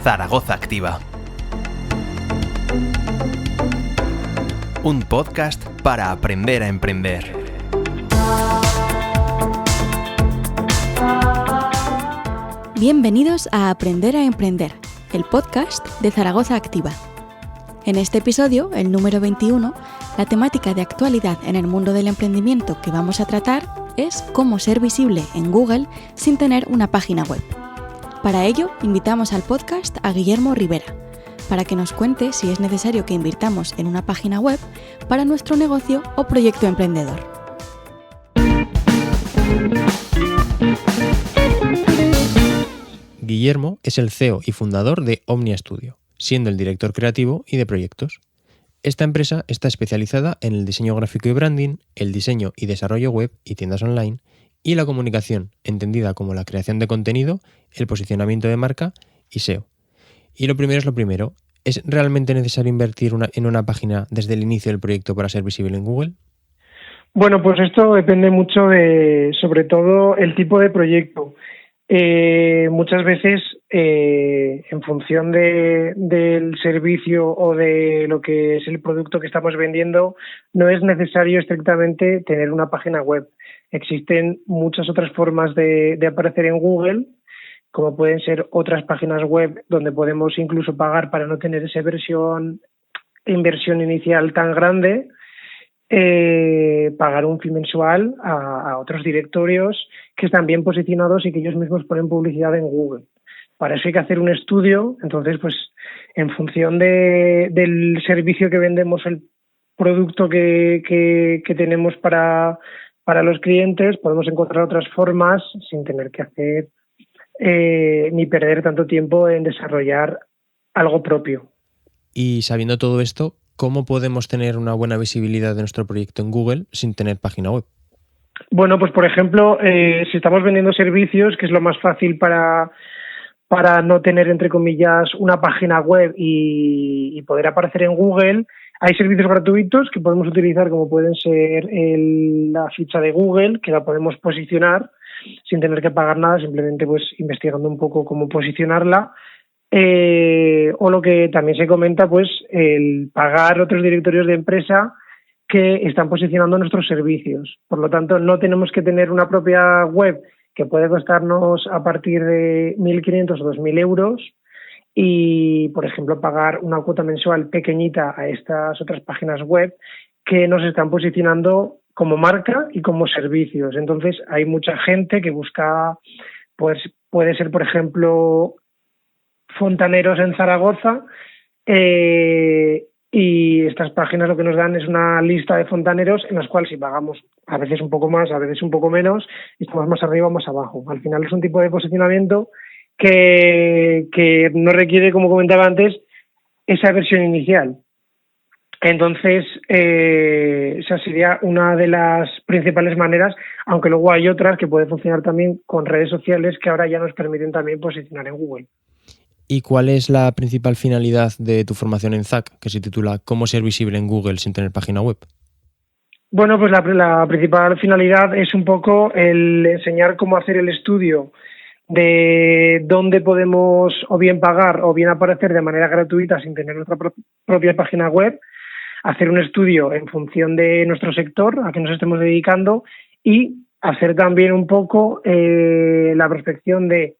Zaragoza Activa. Un podcast para aprender a emprender. Bienvenidos a Aprender a Emprender, el podcast de Zaragoza Activa. En este episodio, el número 21, la temática de actualidad en el mundo del emprendimiento que vamos a tratar es cómo ser visible en Google sin tener una página web. Para ello, invitamos al podcast a Guillermo Rivera, para que nos cuente si es necesario que invirtamos en una página web para nuestro negocio o proyecto emprendedor. Guillermo es el CEO y fundador de Omnia Studio, siendo el director creativo y de proyectos. Esta empresa está especializada en el diseño gráfico y branding, el diseño y desarrollo web y tiendas online, y la comunicación, entendida como la creación de contenido, el posicionamiento de marca y SEO. Y lo primero es lo primero, ¿es realmente necesario invertir en una página desde el inicio del proyecto para ser visible en Google? Bueno, pues esto depende mucho de, sobre todo, el tipo de proyecto. Muchas veces, en función del servicio o de lo que es el producto que estamos vendiendo, no es necesario estrictamente tener una página web. Existen muchas otras formas de aparecer en Google, como pueden ser otras páginas web donde podemos incluso pagar para no tener esa inversión inicial tan grande, pagar un fee mensual a otros directorios que están bien posicionados y que ellos mismos ponen publicidad en Google. Para eso hay que hacer un estudio. Entonces, pues en función del servicio que vendemos, el producto que tenemos para los clientes, podemos encontrar otras formas sin tener que hacer ni perder tanto tiempo en desarrollar algo propio. Y sabiendo todo esto, ¿cómo podemos tener una buena visibilidad de nuestro proyecto en Google sin tener página web? Bueno, pues por ejemplo, si estamos vendiendo servicios, que es lo más fácil para no tener, entre comillas, una página web y poder aparecer en Google, hay servicios gratuitos que podemos utilizar, como pueden ser la ficha de Google, que la podemos posicionar sin tener que pagar nada, simplemente pues investigando un poco cómo posicionarla. O lo que también se comenta, pues el pagar otros directorios de empresa que están posicionando nuestros servicios. Por lo tanto, no tenemos que tener una propia web que puede costarnos a partir de 1.500 o 2.000 euros y, por ejemplo, pagar una cuota mensual pequeñita a estas otras páginas web que nos están posicionando como marca y como servicios. Entonces, hay mucha gente que busca, pues puede ser, por ejemplo, fontaneros en Zaragoza, y estas páginas lo que nos dan es una lista de fontaneros en las cuales si pagamos a veces un poco más, a veces un poco menos, y estamos más arriba o más abajo. Al final es un tipo de posicionamiento que no requiere, como comentaba antes, esa versión inicial. Entonces, esa sería una de las principales maneras, aunque luego hay otras que pueden funcionar también con redes sociales que ahora ya nos permiten también posicionar en Google. ¿Y cuál es la principal finalidad de tu formación en ZAC, que se titula ¿Cómo ser visible en Google sin tener página web? Bueno, pues la principal finalidad es un poco el enseñar cómo hacer el estudio de dónde podemos o bien pagar o bien aparecer de manera gratuita sin tener nuestra propia página web, hacer un estudio en función de nuestro sector a que nos estemos dedicando y hacer también un poco la prospección de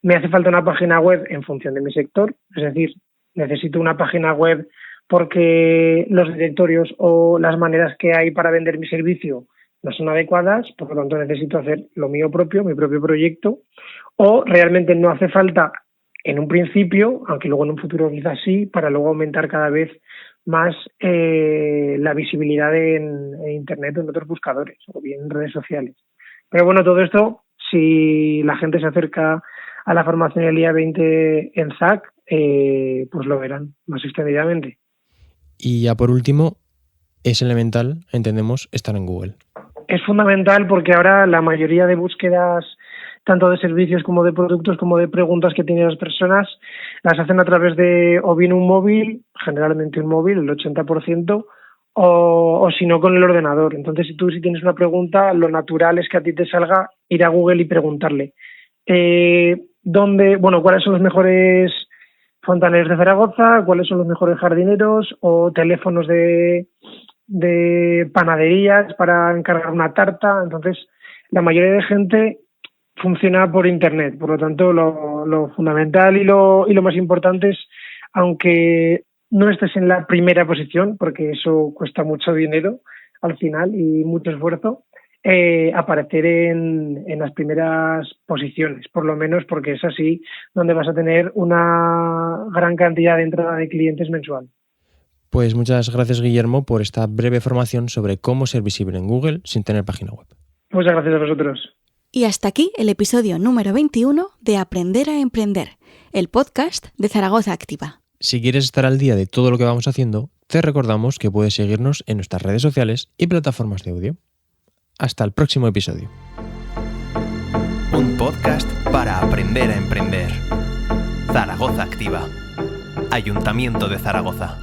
me hace falta una página web en función de mi sector, es decir, necesito una página web porque los directorios o las maneras que hay para vender mi servicio no son adecuadas, por lo tanto necesito hacer lo mío propio, mi propio proyecto, o realmente no hace falta en un principio, aunque luego en un futuro quizás sí, para luego aumentar cada vez más la visibilidad en Internet o en otros buscadores o bien en redes sociales. Pero bueno, todo esto, si la gente se acerca a la formación el día 20 en ZAC, pues lo verán más extendidamente. Y ya por último, es elemental, entendemos, estar en Google. Es fundamental porque ahora la mayoría de búsquedas, tanto de servicios como de productos, como de preguntas que tienen las personas, las hacen a través de o bien un móvil, generalmente un móvil, el 80%, o si no con el ordenador. Entonces, si tienes una pregunta, lo natural es que a ti te salga ir a Google y preguntarle. ¿Cuáles son los mejores fontaneros de Zaragoza, cuáles son los mejores jardineros o teléfonos de panaderías para encargar una tarta. Entonces, la mayoría de gente funciona por Internet. Por lo tanto, lo fundamental y lo más importante es, aunque no estés en la primera posición, porque eso cuesta mucho dinero al final y mucho esfuerzo, aparecer en las primeras posiciones, por lo menos, porque es así donde vas a tener una gran cantidad de entrada de clientes mensual. Pues muchas gracias, Guillermo, por esta breve formación sobre cómo ser visible en Google sin tener página web. Muchas gracias a vosotros. Y hasta aquí el episodio número 21 de Aprender a Emprender, el podcast de Zaragoza Activa. Si quieres estar al día de todo lo que vamos haciendo, te recordamos que puedes seguirnos en nuestras redes sociales y plataformas de audio. Hasta el próximo episodio. Un podcast para aprender a emprender. Zaragoza Activa. Ayuntamiento de Zaragoza.